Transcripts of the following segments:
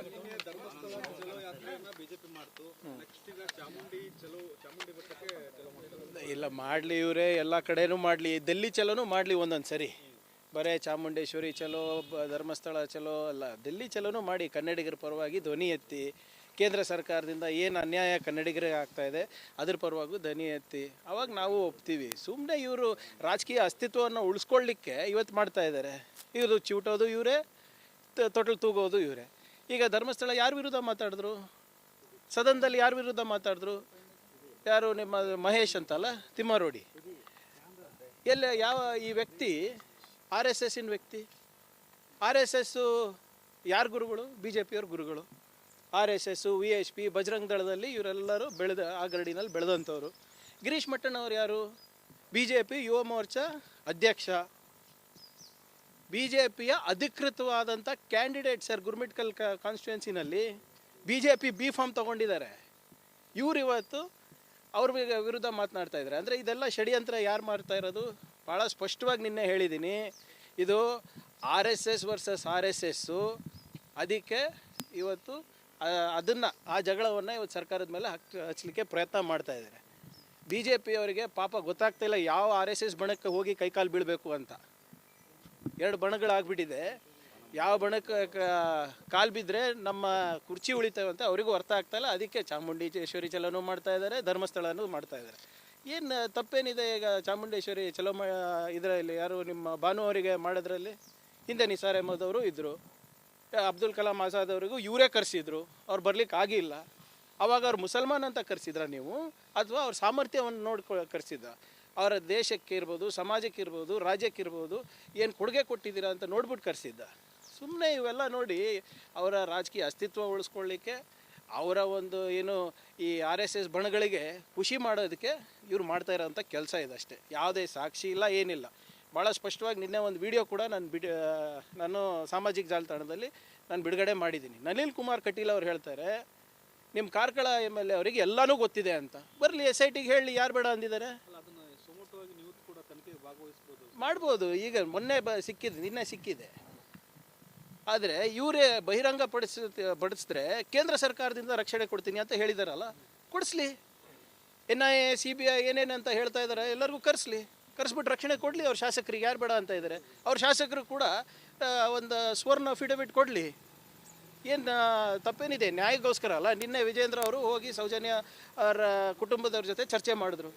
ನಿನ್ನೆ ಧರ್ಮಸ್ಥಳ ಚಲೋ ಯಾತ್ರೆಯನ್ನ ಬಿಜೆಪಿ ಮಾಡ್ತು. ನೆಕ್ಸ್ಟ್ ಈಗ ಚಾಮುಂಡಿ ಬೆಟ್ಟಕ್ಕೆ ಚಲೋ ಮಾಡ್ತಾರೆ. ಇಲ್ಲ ಮಾಡಲಿ, ಇವರೇ ಎಲ್ಲ ಕಡೆನೂ ಮಾಡಲಿ, ಡೆಲ್ಲಿ ಚಲೋನು ಮಾಡಲಿ ಒಂದೊಂದು ಸರಿ. ಬರೇ ಚಾಮುಂಡೇಶ್ವರಿ ಚಲೋ, ಧರ್ಮಸ್ಥಳ ಚಲೋ ಅಲ್ಲ, ಡೆಲ್ಲಿ ಚಲೋನು ಮಾಡಿ ಕನ್ನಡಿಗರ ಪರವಾಗಿ ಧ್ವನಿ ಎತ್ತಿ. ಕೇಂದ್ರ ಸರ್ಕಾರದಿಂದ ಏನು ಅನ್ಯಾಯ ಕನ್ನಡಿಗರಿಗೆ ಆಗ್ತಾಯಿದೆ ಅದ್ರ ಪರವಾಗೂ ಧ್ವನಿ ಎತ್ತಿ, ಅವಾಗ ನಾವು ಒಪ್ತೀವಿ. ಸುಮ್ಮನೆ ಇವರು ರಾಜಕೀಯ ಅಸ್ತಿತ್ವವನ್ನು ಉಳಿಸ್ಕೊಳ್ಳಿಕ್ಕೆ ಇವತ್ತು ಮಾಡ್ತಾ ಇದ್ದಾರೆ. ಇವರು ಚಿವುಟೋದು ಇವರೇ, ತೊಟಲು ತೂಗೋದು ಇವರೇ. ಈಗ ಧರ್ಮಸ್ಥಳ ಯಾರ ವಿರುದ್ಧ ಮಾತಾಡಿದ್ರು? ಸದನದಲ್ಲಿ ಯಾರ ವಿರುದ್ಧ ಮಾತಾಡಿದ್ರು? ಯಾರು ನಿಮ್ಮ ಮಹೇಶ್ ಅಂತಲ್ಲ, ತಿಮ್ಮಾರೋಡಿ. ಯಾವ ಈ ವ್ಯಕ್ತಿ RSSನ ವ್ಯಕ್ತಿ. RSS ಯಾರ ಗುರುಗಳು? BJPಯವ್ರ ಗುರುಗಳು. RSS, VHP, ಬಜರಂಗ ದಳದಲ್ಲಿ ಇವರೆಲ್ಲರೂ ಆ ಗರಡಿನಲ್ಲಿ ಬೆಳೆದಂಥವ್ರು. ಗಿರೀಶ್ ಮಟ್ಟಣ್ಣವ್ರು ಯಾರು? BJP ಯುವ ಮೋರ್ಚಾ ಅಧ್ಯಕ್ಷ. BJPಯ ಅಧಿಕೃತವಾದಂಥ ಕ್ಯಾಂಡಿಡೇಟ್ ಸರ್. ಗುರುಮಿಟ್ಕಲ್ ಕಾನ್ಸ್ಟಿಟ್ಯೂನ್ಸಿನಲ್ಲಿ BJP B ಫಾರ್ಮ್ ತೊಗೊಂಡಿದ್ದಾರೆ. ಇವರು ಇವತ್ತು ಅವ್ರ ವಿರುದ್ಧ ಮಾತನಾಡ್ತಾ ಇದ್ದಾರೆ. ಅಂದರೆ ಇದೆಲ್ಲ ಷಡ್ಯಂತ್ರ ಯಾರು ಮಾಡ್ತಾ ಇರೋದು? ಭಾಳ ಸ್ಪಷ್ಟವಾಗಿ ನಿನ್ನೆ ಹೇಳಿದ್ದೀನಿ. ಇದು RSS ವರ್ಸಸ್ RSS. ಅದಕ್ಕೆ ಇವತ್ತು ಆ ಜಗಳವನ್ನು ಇವತ್ತು ಸರ್ಕಾರದ ಮೇಲೆ ಹಚ್ಚಲಿಕ್ಕೆ ಪ್ರಯತ್ನ ಮಾಡ್ತಾ ಇದ್ದಾರೆ. BJPಯವರಿಗೆ ಪಾಪ ಗೊತ್ತಾಗ್ತಾಯಿಲ್ಲ ಯಾವ RSS ಬಣಕ್ಕೆ ಹೋಗಿ ಕೈಕಾಲು ಬೀಳಬೇಕು ಅಂತ. 2 ಬಣಗಳಾಗ್ಬಿಟ್ಟಿದೆ. ಯಾವ ಬಣಕ್ಕೆ ಕಾಲು ಬಿದ್ದರೆ ನಮ್ಮ ಕುರ್ಚಿ ಉಳಿತೇವೆ ಅಂತ ಅವರಿಗೂ ಅರ್ಥ ಆಗ್ತಾಯಿಲ್ಲ. ಅದಕ್ಕೆ ಚಾಮುಂಡೇಶ್ವರಿ ಚಲೋನೂ ಮಾಡ್ತಾ ಇದ್ದಾರೆ, ಧರ್ಮಸ್ಥಳನೂ ಮಾಡ್ತಾ ಇದ್ದಾರೆ. ಏನು ತಪ್ಪೇನಿದೆ? ಈಗ ಚಾಮುಂಡೇಶ್ವರಿ ಚಲೋ ಇದರಲ್ಲಿ ಯಾರು ನಿಮ್ಮ ಭಾನು ಅವರಿಗೆ ಮಾಡೋದ್ರಲ್ಲಿ ಹಿಂದೆ ನಿಸಾರ್ ಅಹಮದ್ ಅವರು ಇದ್ದರು, ಅಬ್ದುಲ್ ಕಲಾಂ ಆಜಾದ್ ಅವರಿಗೂ ಇವರೇ ಕರೆಸಿದ್ರು, ಅವ್ರು ಬರ್ಲಿಕ್ಕೆ ಆಗಿಲ್ಲ. ಆವಾಗ ಅವ್ರು ಮುಸಲ್ಮಾನ್ ಅಂತ ಕರೆಸಿದ್ರ ನೀವು, ಅಥವಾ ಅವ್ರ ಸಾಮರ್ಥ್ಯವನ್ನು ಕರೆಸಿದ್ದ? ಅವರ ದೇಶಕ್ಕೆ ಇರ್ಬೋದು, ಸಮಾಜಕ್ಕೆ ಇರ್ಬೋದು, ರಾಜ್ಯಕ್ಕೆ ಇರ್ಬೋದು, ಏನು ಕೊಡುಗೆ ಕೊಟ್ಟಿದ್ದೀರಾ ಅಂತ ನೋಡ್ಬಿಟ್ಟು ಕರೆಸಿದ್ದ. ಸುಮ್ಮನೆ ಇವೆಲ್ಲ ನೋಡಿ ಅವರ ರಾಜಕೀಯ ಅಸ್ತಿತ್ವ ಉಳಿಸ್ಕೊಳ್ಳಿಕ್ಕೆ, ಅವರ ಒಂದು ಏನು ಈ RSS ಬಣಗಳಿಗೆ ಖುಷಿ ಮಾಡೋದಕ್ಕೆ ಇವ್ರು ಮಾಡ್ತಾ ಇರೋಂಥ ಕೆಲಸ ಇದೆ ಅಷ್ಟೇ. ಯಾವುದೇ ಸಾಕ್ಷಿ ಇಲ್ಲ, ಏನಿಲ್ಲ. ಭಾಳ ಸ್ಪಷ್ಟವಾಗಿ ನಿನ್ನೆ ಒಂದು ವಿಡಿಯೋ ಕೂಡ ನಾನು ಸಾಮಾಜಿಕ ಜಾಲತಾಣದಲ್ಲಿ ನಾನು ಬಿಡುಗಡೆ ಮಾಡಿದ್ದೀನಿ. ನಳಿನ್ ಕುಮಾರ್ ಕಟೀಲ್ ಅವ್ರು ಹೇಳ್ತಾರೆ, ನಿಮ್ಮ ಕಾರ್ಕಳ MLA ಅವರಿಗೆ ಎಲ್ಲನೂ ಗೊತ್ತಿದೆ ಅಂತ. ಬರಲಿ, SITಗೆ ಹೇಳಿ, ಯಾರು ಬೇಡ ಅಂದಿದ್ದಾರೆ? ಅದನ್ನು ಸುಮೋಟವಾಗಿ ನೀವು ಕೂಡ ತನಿಖೆಗೆ ಭಾಗವಹಿಸ್ಬೋದು, ಮಾಡ್ಬೋದು. ಈಗ ಮೊನ್ನೆ ಸಿಕ್ಕಿದೆ, ನಿನ್ನೆ ಸಿಕ್ಕಿದೆ. ಆದರೆ ಇವರೇ ಬಹಿರಂಗ ಪಡಿಸಿದ್ರೆ ಕೇಂದ್ರ ಸರ್ಕಾರದಿಂದ ರಕ್ಷಣೆ ಕೊಡ್ತೀನಿ ಅಂತ ಹೇಳಿದಾರಲ್ಲ, ಕೊಡಿಸ್ಲಿ. NIA, CBI ಏನೇನು ಅಂತ ಹೇಳ್ತಾ ಇದ್ದಾರೆ, ಎಲ್ಲರಿಗೂ ಕರೆಸ್ಬಿಟ್ಟು ರಕ್ಷಣೆ ಕೊಡಲಿ. ಅವ್ರ ಶಾಸಕರಿಗೆ ಯಾರು ಬೇಡ ಅಂತ ಇದ್ದಾರೆ? ಅವ್ರ ಶಾಸಕರು ಕೂಡ ಒಂದು ಸ್ವರ್ಣ ಅಫಿಡವಿಟ್ ಕೊಡಲಿ. ಏನು ತಪ್ಪೇನಿದೆ? ನ್ಯಾಯಕ್ಕೋಸ್ಕರ ಅಲ್ಲ. ನಿನ್ನೆ ವಿಜೇಂದ್ರ ಅವರು ಹೋಗಿ ಸೌಜನ್ಯ ಅವರ ಕುಟುಂಬದವ್ರ ಜೊತೆ ಚರ್ಚೆ ಮಾಡಿದ್ರು.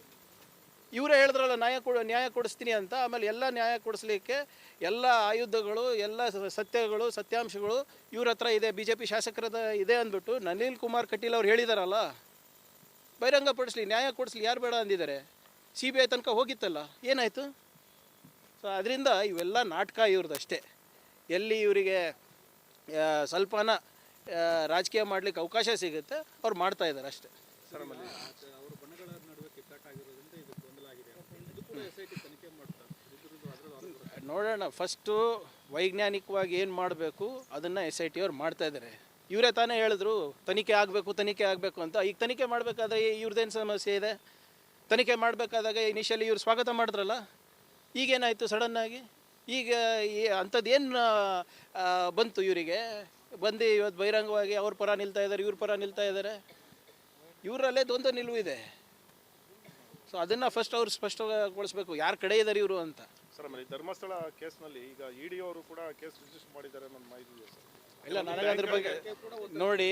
ಇವರೇ ಹೇಳಿದ್ರಲ್ಲ ನ್ಯಾಯ ಕೊಡಿಸ್ತೀನಿ ಅಂತ. ಆಮೇಲೆ ಎಲ್ಲ ನ್ಯಾಯ ಕೊಡಿಸ್ಲಿಕ್ಕೆ ಎಲ್ಲ ಆಯುಧಗಳು, ಎಲ್ಲ ಸತ್ಯಾಂಶಗಳು ಇವ್ರ ಹತ್ರ ಇದೆ, BJP ಶಾಸಕರದ ಇದೆ ಅಂದ್ಬಿಟ್ಟು ನಳಿನ್ ಕುಮಾರ್ ಕಟೀಲ್ ಅವ್ರು ಹೇಳಿದಾರಲ್ಲ, ಬಹಿರಂಗಪಡಿಸ್ಲಿ, ನ್ಯಾಯ ಕೊಡಿಸ್ಲಿ. ಯಾರು ಬೇಡ ಅಂದಿದ್ದಾರೆ? CBI ತನಕ ಹೋಗಿತ್ತಲ್ಲ, ಏನಾಯಿತು? ಸೊ ಅದರಿಂದ ಇವೆಲ್ಲ ನಾಟಕ ಇವ್ರದ್ದು ಅಷ್ಟೇ. ಎಲ್ಲಿ ಇವರಿಗೆ ಸ್ವಲ್ಪನ ರಾಜಕೀಯ ಮಾಡಲಿಕ್ಕೆ ಅವಕಾಶ ಸಿಗುತ್ತೆ ಅವ್ರು ಮಾಡ್ತಾ ಇದ್ದಾರೆ ಅಷ್ಟೇ. ಅವರ ಬಣಗಳ ನಡುವೆ ಕಿತ್ತಾಟ ಆಗಿರೋದ್ರಿಂದ ಇದು ಗೊಂದಲ ಆಗಿದೆ. ಇದು ಕೂಡ SIT ತನಿಖೆ ಮಾಡ್ತಾರೆ. ನೋಡೋಣ. ಫಸ್ಟು ವೈಜ್ಞಾನಿಕವಾಗಿ ಏನು ಮಾಡಬೇಕು ಅದನ್ನು SIT ಅವ್ರು ಮಾಡ್ತಾ ಇದ್ದಾರೆ. ಇವರೇ ತಾನೇ ಹೇಳಿದ್ರು ತನಿಖೆ ಆಗಬೇಕು ಅಂತ. ಈಗ ತನಿಖೆ ಮಾಡಬೇಕಾದ್ರೆ ಇವ್ರದ್ದೇನು ಸಮಸ್ಯೆ ಇದೆ? ತನಿಖೆ ಮಾಡಬೇಕಾದಾಗ ಇನಿಷಿಯಲಿ ಇವ್ರು ಸ್ವಾಗತ ಮಾಡಿದ್ರಲ್ಲ, ಈಗೇನಾಯಿತು ಸಡನ್ನಾಗಿ? ಈಗ ಅಂಥದ್ದು ಏನು ಬಂತು ಇವರಿಗೆ? ಬಂದು ಇವತ್ತು ಬಹಿರಂಗವಾಗಿ ಅವ್ರ ಪರ ನಿಲ್ತಾ ಇದ್ದಾರೆ, ಇವ್ರ ಪರ ನಿಲ್ತಾ ಇದ್ದಾರೆ. ಇವರಲ್ಲೇ ದ್ವಂದ್ವ ನಿಲುವು ಇದೆ. ಸೊ ಅದನ್ನು ಫಸ್ಟ್ ಅವ್ರು ಸ್ಪಷ್ಟಗೊಳಿಸ್ಬೇಕು, ಯಾರ ಕಡೆ ಇದ್ದಾರೆ ಇವರು ಅಂತ. ಸರ್, ಆಮೇಲೆ ಧರ್ಮಸ್ಥಳ ಕೇಸ್ನಲ್ಲಿ ಈಗ ED ಅವರು ಕೂಡ ಕೇಸ್ ರಿಜಿಸ್ಟರ್ ಮಾಡಿದ್ದಾರೆ ಅನ್ನೋ ಮಾಹಿತಿ ಇದೆ ಸರ್. ಇಲ್ಲ, ನನಗೆ ಅದ್ರ ಬಗ್ಗೆ ನೋಡಿ,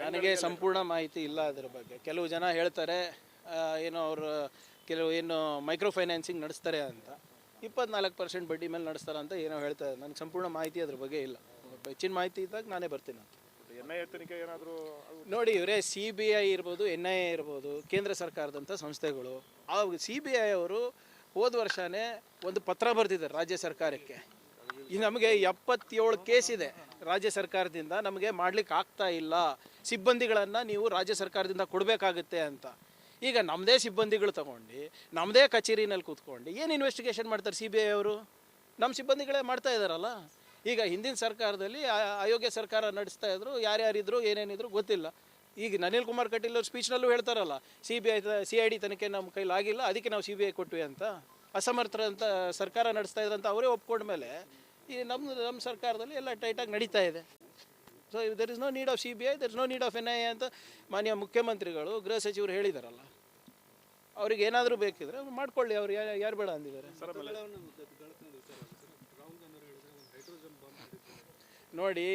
ನನಗೆ ಸಂಪೂರ್ಣ ಮಾಹಿತಿ ಇಲ್ಲ ಅದ್ರ ಬಗ್ಗೆ. ಕೆಲವು ಜನ ಹೇಳ್ತಾರೆ ಏನೋ ಅವರು ಏನು ಮೈಕ್ರೋ ಫೈನಾನ್ಸಿಂಗ್ ನಡೆಸ್ತಾರೆ ಅಂತ, 24% ಬಡ್ಡಿ ಮೇಲೆ ನಡೆಸ್ತಾರೆ ಅಂತ ಏನೋ ಹೇಳ್ತಾರೆ. ನನಗೆ ಸಂಪೂರ್ಣ ಮಾಹಿತಿ ಅದ್ರ ಬಗ್ಗೆ ಇಲ್ಲ. ಹೆಚ್ಚಿನ ಮಾಹಿತಿ ಇದ್ದಾಗ ನಾನೇ ಬರ್ತೀನಿ ಅಂತ. NIA ತನಿಖೆ ಏನಾದರೂ ನೋಡಿ, ಇವರೇ CBI ಇರ್ಬೋದು, NIA ಇರ್ಬೋದು, ಕೇಂದ್ರ ಸರ್ಕಾರದಂಥ ಸಂಸ್ಥೆಗಳು. ಆ CBI ಅವರು ಹೋದ ವರ್ಷವೇ ಒಂದು ಪತ್ರ ಬರೆದಿದ್ದಾರೆ ರಾಜ್ಯ ಸರ್ಕಾರಕ್ಕೆ. ಈ ನಮಗೆ 77 ಕೇಸ್ ಇದೆ ರಾಜ್ಯ ಸರ್ಕಾರದಿಂದ, ನಮಗೆ ಮಾಡ್ಲಿಕ್ಕೆ ಆಗ್ತಾ ಇಲ್ಲ, ಸಿಬ್ಬಂದಿಗಳನ್ನು ನೀವು ರಾಜ್ಯ ಸರ್ಕಾರದಿಂದ ಕೊಡಬೇಕಾಗುತ್ತೆ ಅಂತ. ಈಗ ನಮ್ಮದೇ ಸಿಬ್ಬಂದಿಗಳು ತಗೊಂಡು ನಮ್ಮದೇ ಕಚೇರಿನಲ್ಲಿ ಕೂತ್ಕೊಂಡು ಏನು ಇನ್ವೆಸ್ಟಿಗೇಷನ್ ಮಾಡ್ತಾರೆ CBI ಅವರು? ನಮ್ಮ ಸಿಬ್ಬಂದಿಗಳೇ ಮಾಡ್ತಾ ಇದ್ದಾರಲ್ಲ. ಈಗ ಹಿಂದಿನ ಸರ್ಕಾರದಲ್ಲಿ ಅಯೋಗ್ಯ ಸರ್ಕಾರ ನಡೆಸ್ತಾ ಇದ್ರು, ಯಾರ್ಯಾರಿದ್ರು ಏನೇನಿದ್ರು ಗೊತ್ತಿಲ್ಲ. ಈಗ ನಳಿನ್ ಕುಮಾರ್ ಕಟೀಲ್ ಅವ್ರ ಸ್ಪೀಚ್ನಲ್ಲೂ ಹೇಳ್ತಾರಲ್ಲ, CID ತನಿಖೆ ನಮ್ಮ ಕೈಲಿ ಆಗಿಲ್ಲ, ಅದಕ್ಕೆ ನಾವು CBI ಕೊಟ್ವಿ ಅಂತ. ಅಸಮರ್ಥರ ಅಂತ ಸರ್ಕಾರ ನಡೆಸ್ತಾ ಇದ್ರಂತ ಅವರೇ ಒಪ್ಕೊಂಡ ಮೇಲೆ ಈ ನಮ್ಮ ಸರ್ಕಾರದಲ್ಲಿ ಎಲ್ಲ ಟೈಟಾಗಿ ನಡೀತಾ ಇದೆ. So there is no need of CBI, there is no need of NIA ಅಂತ ಮಾನ್ಯ ಮುಖ್ಯಮಂತ್ರಿಗಳು ಗೃಹ ಸಚಿವರು ಹೇಳಿದಾರಲ್ಲ. ಅವ್ರಿಗೆ ಏನಾದರೂ ಬೇಕಿದ್ರೆ ಮಾಡ್ಕೊಳ್ಳಿ, ಅವ್ರು ಯಾರು ಬೇಡ ಅಂದಿದ್ದಾರೆ. ನೋಡಿ,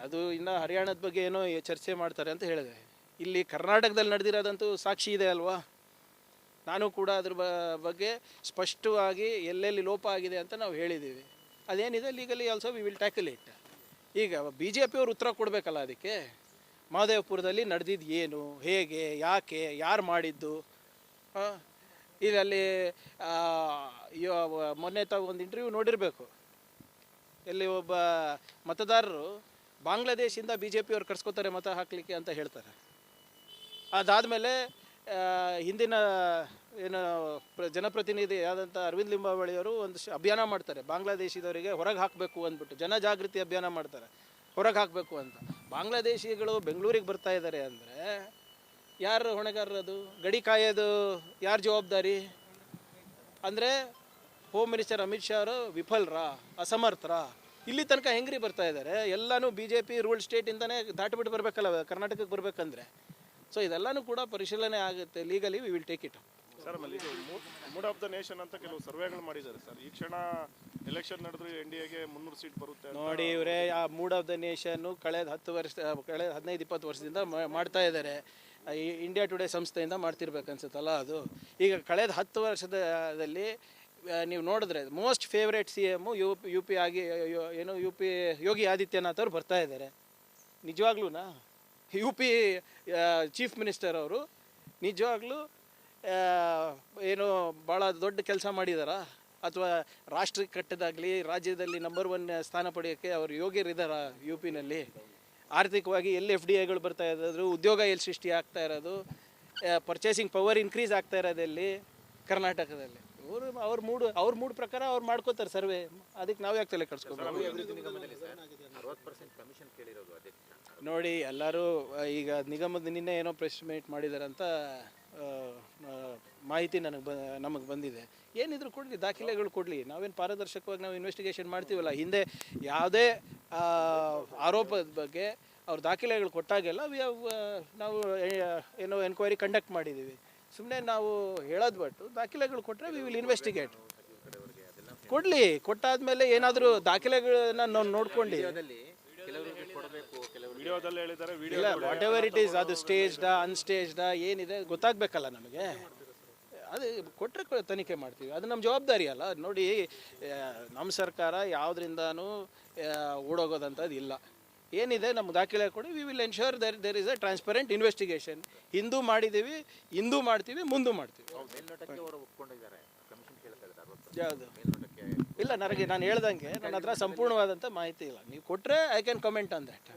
ಅದು ಇನ್ನು ಹರಿಯಾಣದ ಬಗ್ಗೆ ಏನೋ ಚರ್ಚೆ ಮಾಡ್ತಾರೆ ಅಂತ ಹೇಳಿದೆ. ಇಲ್ಲಿ ಕರ್ನಾಟಕದಲ್ಲಿ ನಡೆದಿರೋದಂತೂ ಸಾಕ್ಷಿ ಇದೆ ಅಲ್ವಾ. ನಾನು ಕೂಡ ಅದ್ರ ಬಗ್ಗೆ ಸ್ಪಷ್ಟವಾಗಿ ಎಲ್ಲೆಲ್ಲಿ ಲೋಪ ಆಗಿದೆ ಅಂತ ನಾವು ಹೇಳಿದ್ದೀವಿ. ಅದೇನಿದೆ legally also we will tackle it. ಈಗ BJP ಅವರು ಉತ್ತರ ಕೊಡಬೇಕಲ್ಲ ಅದಕ್ಕೆ. ಮಹದೇವಪುರದಲ್ಲಿ ನಡೆದಿದ್ದು ಏನು, ಹೇಗೆ, ಯಾಕೆ, ಯಾರು ಮಾಡಿದ್ದು. ಇಲ್ಲಿ ಮೊನ್ನೆ ತಾವು ಒಂದು ಇಂಟರ್ವ್ಯೂ ನೋಡಿರಬೇಕು. ಎಲ್ಲಿ ಒಬ್ಬ ಮತದಾರರು ಬಾಂಗ್ಲಾದೇಶಿಂದ BJP ಅವ್ರು ಕರ್ಸ್ಕೊತಾರೆ ಮತ ಹಾಕಲಿಕ್ಕೆ ಅಂತ ಹೇಳ್ತಾರೆ. ಅದಾದಮೇಲೆ ಹಿಂದಿನ ಏನು ಜನಪ್ರತಿನಿಧಿ ಆದಂಥ ಅರವಿಂದ್ ಲಿಂಬಾವಳಿಯವರು ಒಂದು ಅಭಿಯಾನ ಮಾಡ್ತಾರೆ, ಬಾಂಗ್ಲಾದೇಶಿದವರಿಗೆ ಹೊರಗೆ ಹಾಕಬೇಕು ಅಂದ್ಬಿಟ್ಟು ಜನಜಾಗೃತಿ ಅಭಿಯಾನ ಮಾಡ್ತಾರೆ, ಹೊರಗೆ ಹಾಕಬೇಕು ಅಂತ. ಬಾಂಗ್ಲಾದೇಶಿಗಳು ಬೆಂಗಳೂರಿಗೆ ಬರ್ತಾ ಇದ್ದಾರೆ ಅಂದರೆ ಯಾರು ಹೊಣೆಗಾರರು? ಅದು ಗಡಿ ಕಾಯೋದು ಯಾರು ಜವಾಬ್ದಾರಿ? ಅಂದರೆ ಹೋಮ್ ಮಿನಿಸ್ಟರ್ ಅಮಿತ್ ಶಾ ಅವರು ವಿಫಲರ, ಅಸಮರ್ಥರ? ಇಲ್ಲಿ ತನಕ ಹೆಂಗ್ರಿ ಬರ್ತಾ ಇದ್ದಾರೆ? ಎಲ್ಲನೂ BJP ರೂಲ್ ಸ್ಟೇಟಿಂದನೇ ದಾಟಿಬಿಟ್ಟು ಬರಬೇಕಲ್ಲ ಕರ್ನಾಟಕಕ್ಕೆ ಬರಬೇಕಂದ್ರೆ. ಸೊ ಇದೆಲ್ಲನೂ ಕೂಡ ಪರಿಶೀಲನೆ ಆಗುತ್ತೆ. Legally we will take it. Sir, ಆಮೇಲೆ ಇದು ಮೂಡ್ ಆಫ್ ದ ನೇಷನ್ ಅಂತ ಕೆಲವು ಸರ್ವೆಗಳು ಮಾಡಿದ್ದಾರೆ ಸರ್. ಈ ಕ್ಷಣ ಎಲೆಕ್ಷನ್ ನಡೆದ್ರೆ NDAಗೆ 300 ಸೀಟ್ ಬರುತ್ತೆ ನೋಡಿ. ಇವರೇ ಆ ಮೂಡ್ ಆಫ್ ದ ನೇಷನ್ನು ಕಳೆದ 15-20 ವರ್ಷದಿಂದ ಮಾಡ್ತಾ ಇದ್ದಾರೆ. ಇಂಡಿಯಾ ಟುಡೇ ಸಂಸ್ಥೆಯಿಂದ ಮಾಡ್ತಿರ್ಬೇಕು ಅನ್ಸುತ್ತಲ್ಲ ಅದು. ಈಗ ಕಳೆದ 10 ವರ್ಷದಲ್ಲಿ ನೀವು ನೋಡಿದ್ರೆ most favourite CM U P ಆಗಿ ಏನು UP ಯೋಗಿ ಆದಿತ್ಯನಾಥ್ ಅವರು ಬರ್ತಾ ಇದ್ದಾರೆ. ನಿಜವಾಗ್ಲೂನಾ? UP ಚೀಫ್ ಮಿನಿಸ್ಟರ್ ಅವರು ನಿಜವಾಗ್ಲೂ ಏನು ಭಾಳ ದೊಡ್ಡ ಕೆಲಸ ಮಾಡಿದಾರಾ? ಅಥವಾ ರಾಷ್ಟ್ರಕ್ಕೆ ಕಟ್ಟದಾಗಲಿ ರಾಜ್ಯದಲ್ಲಿ ನಂಬರ್ 1 ಸ್ಥಾನ ಪಡೆಯೋಕ್ಕೆ ಅವರು ಯೋಗ್ಯರಿದ್ದಾರಾ? UPನಲ್ಲಿ ಆರ್ಥಿಕವಾಗಿ ಎಲ್ಲಿ FDIಗಳು ಬರ್ತಾ ಇರೋದು, ಉದ್ಯೋಗ ಎಲ್ಲಿ ಸೃಷ್ಟಿ ಆಗ್ತಾ ಇರೋದು, ಪರ್ಚೇಸಿಂಗ್ ಪವರ್ ಇನ್ಕ್ರೀಸ್ ಆಗ್ತಾ ಇರೋದಲ್ಲಿ ಕರ್ನಾಟಕದಲ್ಲಿ. ಅವ್ರ ಮೂಡ್ ಪ್ರಕಾರ ಅವ್ರು ಮಾಡ್ಕೋತಾರೆ ಸರ್ವೆ. ಅದಕ್ಕೆ ನಾವು ಯಾಕೆ ತಲೆ ಕೆಡಿಸ್ಕೊಬೇಕು? ನೋಡಿ, ಎಲ್ಲರೂ ಈಗ ನಿಗಮದ ನಿನ್ನೆ ಏನೋ ಪ್ರೆಸ್ ಮೀಟ್ ಮಾಡಿದ್ದಾರೆ ಅಂತ ಮಾಹಿತಿ ನಮಗೆ ಬಂದಿದೆ. ಏನಿದ್ರು ಕೊಡಲಿ, ದಾಖಲೆಗಳು ಕೊಡಲಿ. ನಾವೇನು ಪಾರದರ್ಶಕವಾಗಿ ನಾವು ಇನ್ವೆಸ್ಟಿಗೇಷನ್ ಮಾಡ್ತೀವಲ್ಲ. ಹಿಂದೆ ಯಾವುದೇ ಆರೋಪದ ಬಗ್ಗೆ ಅವ್ರ ದಾಖಲೆಗಳು ಕೊಟ್ಟಾಗೆಲ್ಲ ನಾವು ಏನೋ ಎನ್ಕ್ವೈರಿ ಕಂಡಕ್ಟ್ ಮಾಡಿದ್ದೀವಿ. ಸುಮ್ಮನೆ ನಾವು ಹೇಳೋದು ಬಿಟ್ಟು ದಾಖಲೆಗಳು ಕೊಟ್ಟರೆ ವಿ ವಿಲ್ ಇನ್ವೆಸ್ಟಿಗೇಟ್. ಕೊಡಲಿ, ಕೊಟ್ಟಾದ್ಮೇಲೆ ಏನಾದರೂ ದಾಖಲೆಗಳನ್ನ ನಾವು ನೋಡ್ಕೊಂಡು ಇಲ್ಲ, ವಾಟ್ ಎವರ್ ಇಟ್ ಈಸ್, ಅದು ಸ್ಟೇಜ್ಡಾ ಅನ್ಸ್ಟೇಜ್ಡಾ ಏನಿದೆ ಗೊತ್ತಾಗಬೇಕಲ್ಲ ನಮಗೆ. ಅದು ಕೊಟ್ಟರೆ ತನಿಖೆ ಮಾಡ್ತೀವಿ, ಅದು ನಮ್ಮ ಜವಾಬ್ದಾರಿ ಅಲ್ಲ. ನೋಡಿ, ನಮ್ಮ ಸರ್ಕಾರ ಯಾವುದರಿಂದನೂ ಓಡೋಗೋದಂಥದ್ದು ಇಲ್ಲ. ಏನಿದೆ ನಮ್ಮ ದಾಖಲೆ ಕೊಡಿ, we will ensure there is a transparent investigation. ಹಿಂದೂ ಮಾಡಿದ್ದೀವಿ, ಇಂದೂ ಮಾಡ್ತೀವಿ, ಮುಂದೂ ಮಾಡ್ತೀವಿ. ಯಾವುದು ಇಲ್ಲ, ನಾನು ಹೇಳ್ದಂಗೆ ನನ್ನ ಹತ್ರ ಸಂಪೂರ್ಣವಾದಂಥ ಮಾಹಿತಿ ಇಲ್ಲ. ನೀವು ಕೊಟ್ಟರೆ I can comment on that.